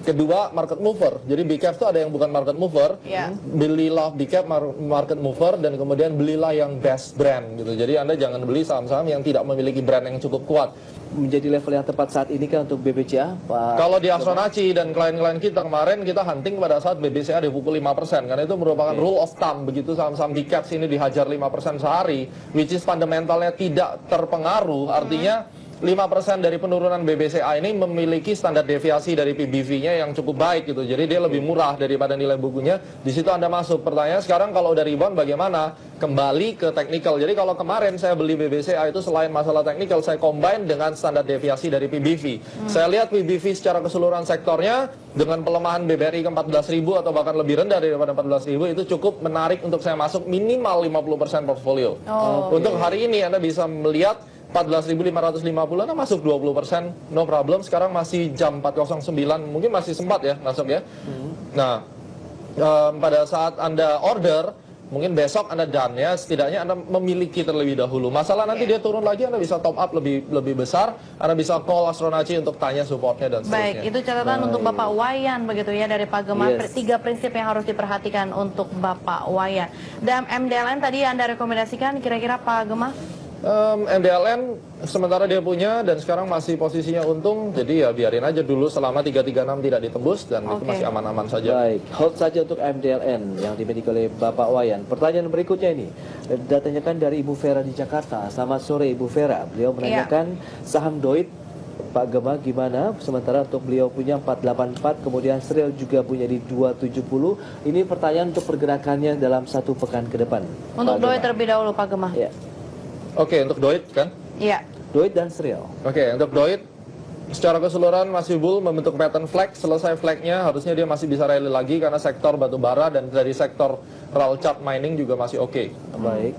kedua, market mover. Jadi big caps itu ada yang bukan market mover, Ya. belilah big cap market mover, dan kemudian belilah yang best brand gitu. Jadi Anda jangan beli saham-saham yang tidak memiliki brand yang cukup kuat. Menjadi level yang tepat saat ini kan untuk BBCA, Pak? Kalau di Astronaci dan klien-klien kita kemarin, kita hunting pada saat BBCA dipukul 5%, karena itu merupakan rule of thumb. Begitu saham-saham big caps ini dihajar 5% sehari, which is fundamentalnya tidak terpengaruh, artinya 5% dari penurunan BBCA ini memiliki standar deviasi dari PBV-nya yang cukup baik gitu. Jadi dia lebih murah daripada nilai bukunya. Di situ Anda masuk. Pertanyaan sekarang kalau udah rebound bagaimana? Kembali ke technical. Jadi kalau kemarin saya beli BBCA itu selain masalah technical, saya combine dengan standar deviasi dari PBV. Saya lihat PBV secara keseluruhan sektornya dengan pelemahan BBRI ke 14.000 atau bahkan lebih rendah daripada 14.000 itu cukup menarik untuk saya masuk minimal 50% portfolio. Untuk hari ini Anda bisa melihat 14.550 Anda masuk 20%, no problem. Sekarang masih jam 4.09, mungkin masih sempat ya masuk ya. Nah, pada saat Anda order, mungkin besok Anda done ya, setidaknya Anda memiliki terlebih dahulu. Masalah nanti dia turun lagi, Anda bisa top up lebih besar, Anda bisa call Astronaci untuk tanya supportnya dan seterusnya. Baik, itu catatan untuk Bapak Wayan begitu ya dari Pak Gema. Yes. 3 prinsip yang harus diperhatikan untuk Bapak Wayan. Dan MDLN tadi Anda rekomendasikan kira-kira Pak Gema? MDLN sementara dia punya dan sekarang masih posisinya untung, jadi ya biarin aja dulu selama 336 tidak ditembus dan itu Oke. masih aman-aman saja. Baik, hold saja untuk MDLN yang dimiliki oleh Bapak Wayan. Pertanyaan berikutnya ini datangnya kan dari Ibu Vera di Jakarta. Selamat sore Ibu Vera. Beliau menanyakan saham Doit Pak Gema gimana? Sementara untuk beliau punya 484, kemudian Sril juga punya di 270. Ini pertanyaan untuk pergerakannya dalam 1 pekan ke depan. Untuk Pak Doit Gema. terlebih dahulu Pak Gema. Ya, Oke, untuk Doit kan? Iya. Doit dan Sril. Oke, untuk Doit secara keseluruhan masih bull membentuk pattern flag. Selesai flagnya harusnya dia masih bisa rally lagi karena sektor batubara dan dari sektor raw chart mining juga masih oke. Baik.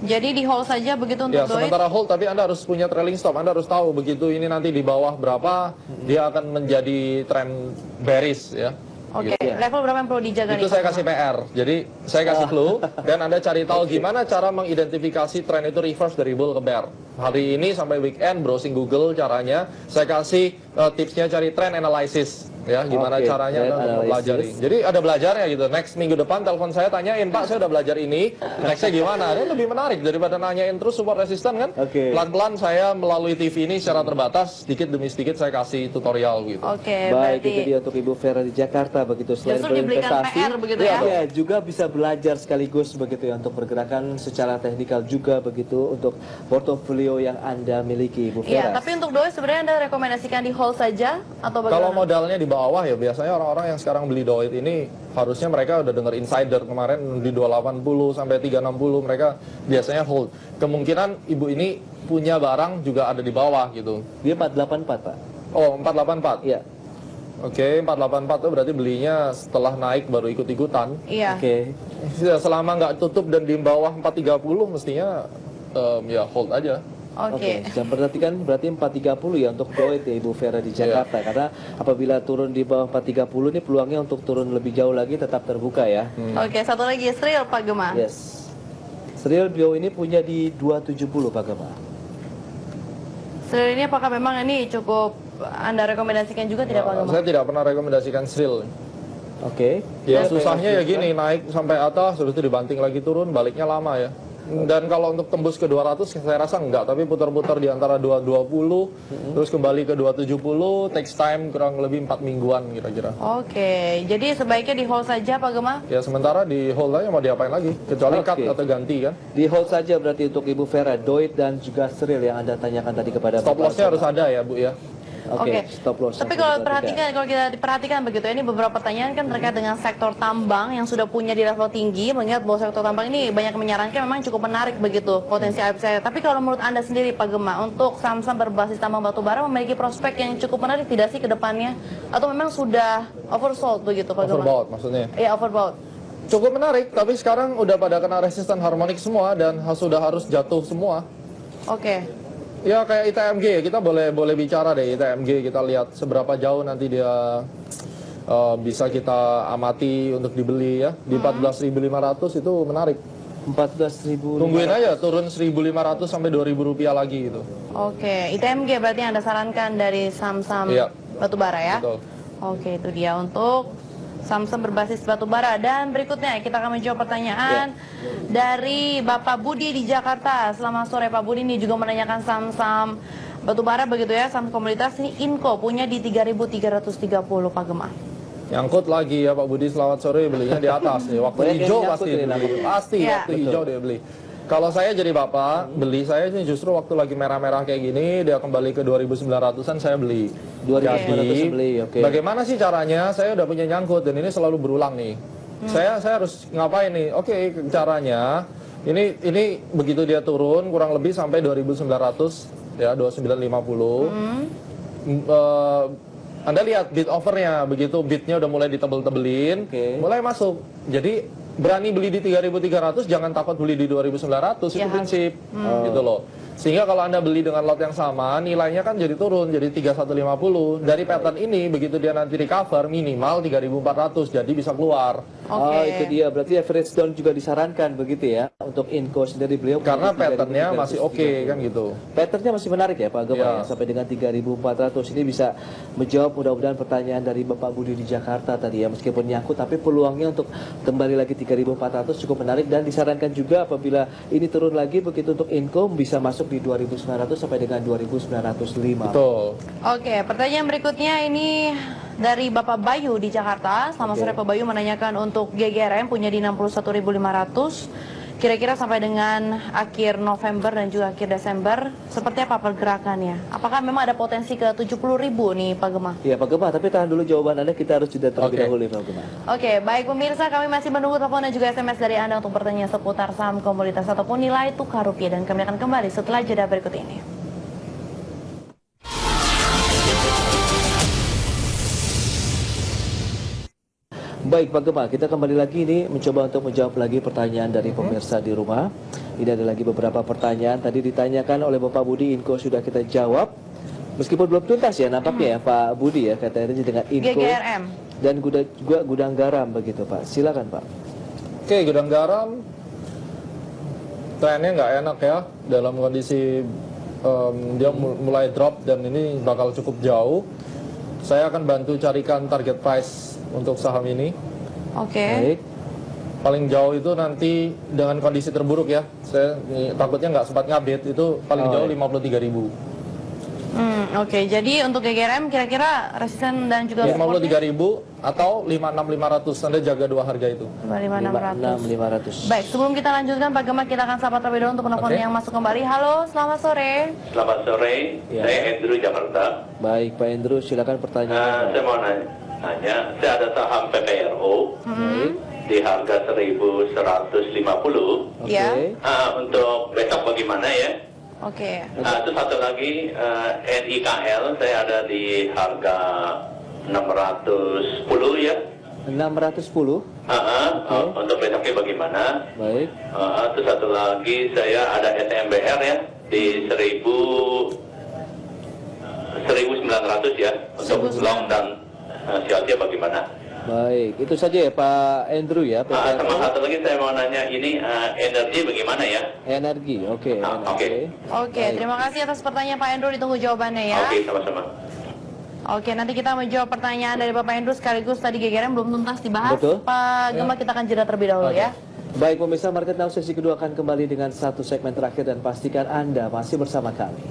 Jadi di hold saja begitu untuk Ya, Doit. sementara hold tapi Anda harus punya trailing stop. Anda harus tahu begitu ini nanti di bawah berapa dia akan menjadi trend bearish ya. Oke, Gitu. level berapa yang perlu dijaga nih? Itu saya Pak kasih Gema? PR. Jadi saya kasih clue dan Anda cari tahu gimana cara mengidentifikasi tren itu reverse dari bull ke bear. Hari ini sampai weekend browsing Google caranya. Saya kasih tipsnya cari trend analysis. Ya, gimana Oke, caranya trend Anda untuk analysis. pelajari. Jadi ada belajarnya gitu. Next minggu depan telepon saya tanyain, Pak saya udah belajar ini, nextnya gimana? Ini lebih menarik daripada nanyain terus support resisten kan? Oke. Pelan-pelan saya melalui TV ini secara terbatas, sedikit demi sedikit saya kasih tutorial gitu. Oke, Baik, berarti itu dia untuk Ibu Vera di Jakarta begitu. Selain Justru diberikan berinvestasi, PR begitu ya? Iya, juga bisa belajar sekaligus begitu ya untuk pergerakan secara teknikal juga begitu untuk portofolio yang Anda miliki, Ibu Iya, Vera. tapi untuk Doit sebenarnya Anda rekomendasikan di hold saja atau bagaimana? Kalau modalnya di bawah ya biasanya orang-orang yang sekarang beli Doit ini harusnya mereka udah dengar insider kemarin di 280 sampai 360 mereka biasanya hold. Kemungkinan ibu ini punya barang juga ada di bawah gitu. Dia 484, Pak. Oh, 484. Iya. Oke, 484 itu berarti belinya setelah naik baru ikut-ikutan. Iya. Oke. Ya, selama nggak tutup dan di bawah 430 mestinya ya hold aja. Oke. Dan perhatikan berarti 430 ya untuk Doit ya Ibu Vera di Jakarta. Karena apabila turun di bawah 430 ini peluangnya untuk turun lebih jauh lagi tetap terbuka ya. Oke, satu lagi Sril Pak Gema. Yes. Sril beliau ini punya di 270 Pak Gema. Sril ini apakah memang ini cukup Anda rekomendasikan juga tidak Pak Gema? Saya tidak pernah rekomendasikan Sril. Oke. Ya susahnya ya gini, naik sampai atas, terus itu dibanting lagi turun, baliknya lama ya. Dan kalau untuk tembus ke 200 saya rasa enggak, tapi putar-putar di antara 220 terus kembali ke 270, takes time kurang lebih 4 mingguan kira-kira. Oke, jadi sebaiknya di hold saja Pak Gema? Ya sementara di hold aja, mau diapain lagi, kecuali cut atau ganti kan. Di hold saja berarti untuk Ibu Vera, Doit dan juga Sril yang Anda tanyakan tadi kepada Stop loss-nya harus ada ya Bu ya. Oke, stop loss. Tapi kalau kita perhatikan begitu, ini beberapa pertanyaan kan terkait dengan sektor tambang yang sudah punya di level tinggi, mengingat bahwa sektor tambang ini banyak menyarankan memang cukup menarik begitu potensi upside. Tapi kalau menurut Anda sendiri Pak Gema, untuk saham-saham berbasis tambang batu bara memiliki prospek yang cukup menarik tidak sih ke depannya? Atau memang sudah oversold begitu Pak Gema? Overbought maksudnya? Iya, overbought. Cukup menarik, tapi sekarang udah pada kena resisten harmonik semua dan sudah harus jatuh semua. Oke. Ya kayak ITMG, kita boleh bicara deh ITMG, kita lihat seberapa jauh nanti dia bisa kita amati untuk dibeli ya. Di 14.500 itu menarik. 14.000. Tungguin aja turun 1.500 sampai 2.000 rupiah lagi gitu. Oke, ITMG berarti yang Anda sarankan dari saham-saham Iya. batubara ya? Betul. Oke, itu dia untuk saham-saham berbasis batubara. Dan berikutnya kita akan menjawab pertanyaan dari Bapak Budi di Jakarta. Selamat sore Pak Budi, ini juga menanyakan saham-saham batubara begitu ya, saham komoditas. Ini Inco punya di 3.330 Pak Gema. Nyangkut lagi ya Pak Budi, selamat sore, belinya di atas nih. Waktu Banyak yang hijau nyangkut pasti ini, beli. Pasti Iya. waktu hijau dia beli. Kalau saya jadi bapak, beli saya ini justru waktu lagi merah-merah kayak gini, dia kembali ke 2.900-an saya beli. 2.900 beli, oke. Bagaimana sih caranya? Saya udah punya nyangkut dan ini selalu berulang nih. Saya harus ngapain nih? Oke, caranya ini begitu dia turun kurang lebih sampai 2.900 ya, 2.950. Anda lihat bid offernya, begitu bidnya udah mulai ditebel-tebelin, mulai masuk. Jadi berani beli di 3.300, jangan takut beli di 2.900, itu prinsip gitu loh. Sehingga kalau Anda beli dengan lot yang sama, nilainya kan jadi turun, jadi 3.150. Dari pattern ini, begitu dia nanti recover, minimal 3.400, jadi bisa keluar. Oh, itu dia. Berarti average down juga disarankan begitu ya untuk Inco sendiri beliau. Karena patternnya masih oke kan gitu. Patternnya masih menarik ya Pak Gema ya, Ya. sampai dengan 3.400 ini bisa menjawab mudah-mudahan pertanyaan dari Bapak Budi di Jakarta tadi ya, meskipun nyangkut tapi peluangnya untuk kembali lagi 3.400 cukup menarik dan disarankan juga apabila ini turun lagi begitu untuk Inco bisa masuk di 2.900 sampai dengan 2.905. Betul. Oke, pertanyaan berikutnya ini dari Bapak Bayu di Jakarta. Selamat sore Pak Bayu, menanyakan untuk GGRM punya di 61.500. Kira-kira sampai dengan akhir November dan juga akhir Desember, seperti apa pergerakannya? Apakah memang ada potensi ke 70.000 nih Pak Gema? Iya Pak Gema, tapi tahan dulu jawaban Anda, kita harus jeda terlebih dahulu Pak Gema. Oke, baik pemirsa, kami masih menunggu telepon dan juga SMS dari Anda untuk pertanyaan seputar saham komoditas ataupun nilai tukar rupiah, dan kami akan kembali setelah jeda berikut ini. Baik Pak Gema, kita kembali lagi ini mencoba untuk menjawab lagi pertanyaan dari pemirsa di rumah. Ini ada lagi beberapa pertanyaan tadi ditanyakan oleh Bapak Budi, Inco sudah kita jawab. Meskipun belum tuntas ya nampaknya ya Pak Budi ya, katanya dengan Inco GGRM dan juga gudang garam begitu Pak. Silakan Pak. Oke, gudang garam trennya nggak enak ya dalam kondisi dia mulai drop dan ini bakal cukup jauh. Saya akan bantu carikan target price untuk saham ini. Oke. Baik. Paling jauh itu nanti dengan kondisi terburuk ya. Saya takutnya nggak sempat ngupdate, itu paling jauh 53.000. Oke, jadi untuk GGRM kira-kira resisten dan juga 53.000 atau 56.500. Anda jaga dua harga itu. 56.500. 56.500. Baik, sebelum kita lanjutkan Pak Gema, kita akan sapa terlebih dahulu untuk penelpon yang masuk kembali. Halo, selamat sore. Selamat sore, saya Andrew Jakarta. Baik Pak Andrew, silakan pertanyaan. Saya mau nanya, saya ada saham PPRO di harga 1.150. Ya. Untuk besok bagaimana ya? Oke. Terus satu lagi NIKL saya ada di harga 610 ya. 610. Untuk besoknya bagaimana? Baik. Terus satu lagi saya ada SMBR ya di 1.900 ya untuk long dan shortnya bagaimana? Baik, itu saja ya Pak Andrew ya. Sama satu lagi saya mau nanya ini energi bagaimana ya? Energi, oke. Oke. Oke, terima kasih atas pertanyaan Pak Andrew, ditunggu jawabannya ya. Oke, sama-sama. Oke, nanti kita menjawab pertanyaan dari Bapak Andrew sekaligus tadi GGRM belum tuntas dibahas. Betul. Pak Gema, kita akan jeda terlebih dahulu ya. Baik pemirsa, Market Now sesi kedua akan kembali dengan satu segmen terakhir dan pastikan Anda masih bersama kami.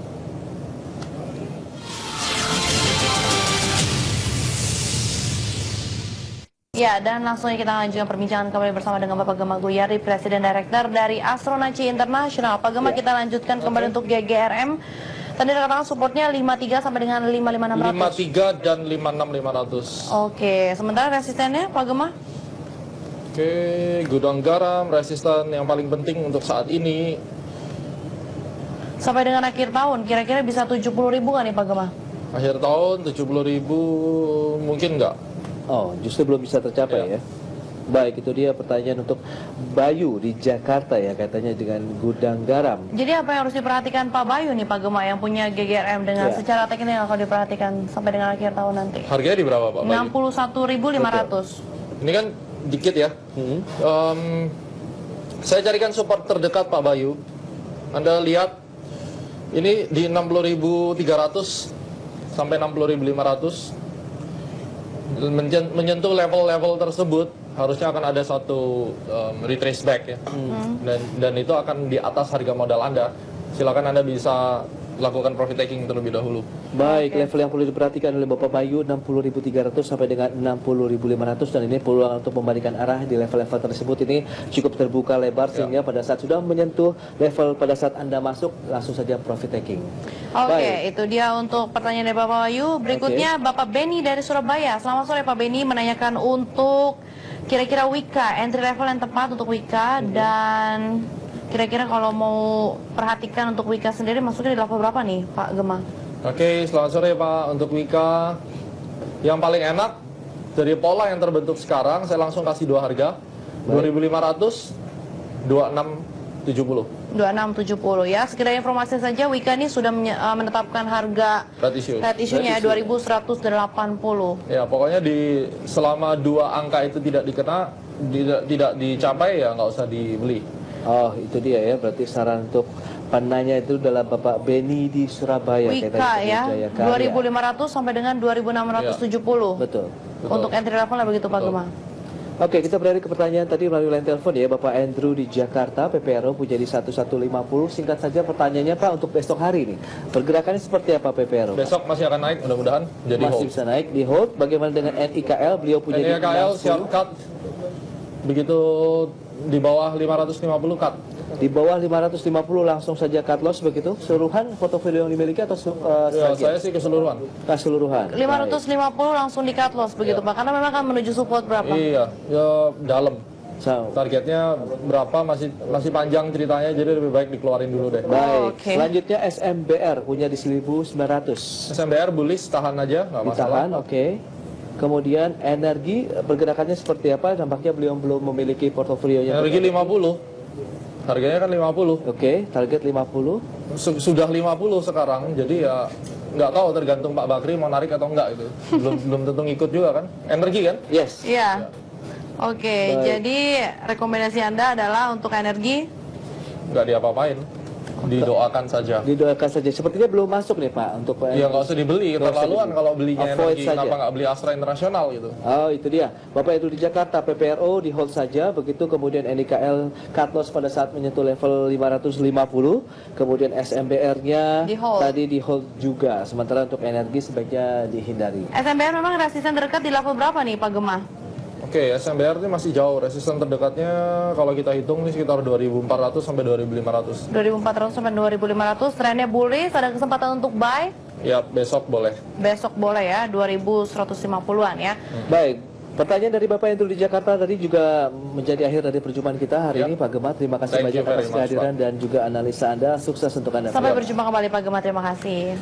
Ya, dan langsung kita lanjutkan perbincangan kembali bersama dengan Bapak Gemma Guryari, Presiden Direktur dari Astronaci International. Pak Gemma, kita lanjutkan kembali untuk GGRM. Tadi dikatakan supportnya 53 sampai dengan 55600. 53 dan 56500. Oke, sementara resistennya Pak Gemma? Oke, gudang garam resisten yang paling penting untuk saat ini. Sampai dengan akhir tahun, kira-kira bisa 70.000 kan nih Pak Gemma? Akhir tahun 70.000 mungkin nggak. Oh, justru belum bisa tercapai ya. Baik, itu dia pertanyaan untuk Bayu di Jakarta ya, katanya dengan gudang garam. Jadi apa yang harus diperhatikan Pak Bayu nih Pak Gemma yang punya GGRM dengan secara teknikal kalau diperhatikan sampai dengan akhir tahun nanti? Harganya di berapa Pak Bayu? 61.500. Ini kan dikit ya. Saya carikan support terdekat Pak Bayu. Anda lihat ini di 60.300 sampai 60.500. Menyentuh level-level tersebut harusnya akan ada satu retrace back ya. Dan itu akan di atas harga modal Anda. Silakan Anda bisa lakukan profit taking terlebih dahulu. Baik, level yang perlu diperhatikan oleh Bapak Bayu 60.300 sampai dengan 60.500, dan ini peluang untuk membalikan arah di level-level tersebut ini cukup terbuka lebar sehingga pada saat sudah menyentuh level pada saat Anda masuk langsung saja profit taking. Oke, itu dia untuk pertanyaan dari Bapak Bayu. Berikutnya Bapak Benny dari Surabaya. Selamat sore Pak Benny, menanyakan untuk kira-kira Wika, entry level yang tepat untuk Wika dan kira-kira kalau mau perhatikan untuk Wika sendiri masuknya di level berapa nih Pak Gemma? Oke, selamat sore Pak. Untuk Wika yang paling enak dari pola yang terbentuk sekarang, saya langsung kasih dua harga. 2.500, 2670. 2670 ya. Sekedar informasi saja, Wika ini sudah menetapkan harga red issue-nya 2180. Ya, pokoknya selama dua angka itu tidak tidak dicapai ya nggak usah dibeli. Oh, itu dia ya. Berarti saran untuk penanya itu adalah Bapak Benny di Surabaya. Wika ya, 2.500 sampai dengan 2.670. Betul. Untuk entry level begitu Pak Gemma. Oke, kita beralih ke pertanyaan tadi melalui line telepon ya. Bapak Andrew di Jakarta, PPRO punya di 1150. Singkat saja pertanyaannya Pak, untuk besok hari ini pergerakannya seperti apa PPRO? Besok masih akan naik mudah-mudahan. Jadi masih hold. bisa naik di hold. Bagaimana dengan NIKL? Beliau punya di NIKL 60. siap cut. Begitu di bawah 550 cut. Di bawah 550 langsung saja cut loss begitu. Keseluruhan portofolio yang dimiliki atau Ya, saya sih keseluruhan. Keseluruhan. 550 langsung di cut loss begitu Pak, karena memang akan menuju support berapa? Iya, ya dalam. So, Targetnya berapa masih panjang ceritanya, jadi lebih baik dikeluarin dulu deh. baik. Oke. Selanjutnya SMBR punya di 1900. SMBR bullish, tahan aja, nggak masalah. Ditahan, oke. Kemudian energi pergerakannya seperti apa? Nampaknya beliau belum memiliki portofolionya. Energi 50. Harganya kan 50. Oke, target 50. Sudah 50 sekarang, jadi ya nggak tahu, tergantung Pak Bakri mau narik atau enggak gitu. Belum tentu ngikut juga kan. Energi kan? Yes. Iya. Oke, jadi rekomendasi Anda adalah untuk energi Nggak diapa-apain. Didoakan saja. Didoakan saja. Sepertinya belum masuk nih Pak untuk Ya nggak usah dibeli, terlaluan kalau belinya Avoid energi. saja. Kenapa nggak beli Astra Internasional gitu? Oh, itu dia. Bapak itu di Jakarta, PPRO di hold saja, begitu. Kemudian NIKL cut loss pada saat menyentuh level 550. Kemudian SMBR-nya Di hold. tadi di hold juga. Sementara untuk energi sebaiknya dihindari. SMBR memang resisten terdekat di level berapa nih Pak Gemma? Oke, SMBR ini masih jauh. Resisten terdekatnya kalau kita hitung ini sekitar 2.400 sampai 2.500. 2.400 sampai 2.500. Trennya bullish, ada kesempatan untuk buy? Ya, besok boleh. Besok boleh ya, 2.150-an ya. Baik. Pertanyaan dari Bapak yang di Jakarta tadi juga menjadi akhir dari perjumpaan kita hari Ya. ini Pak Gemma. Terima kasih Thank you banyak atas very much, kehadiran dan juga analisa Anda. Sukses untuk Anda. Sampai berjumpa kembali Pak Gemma, terima kasih.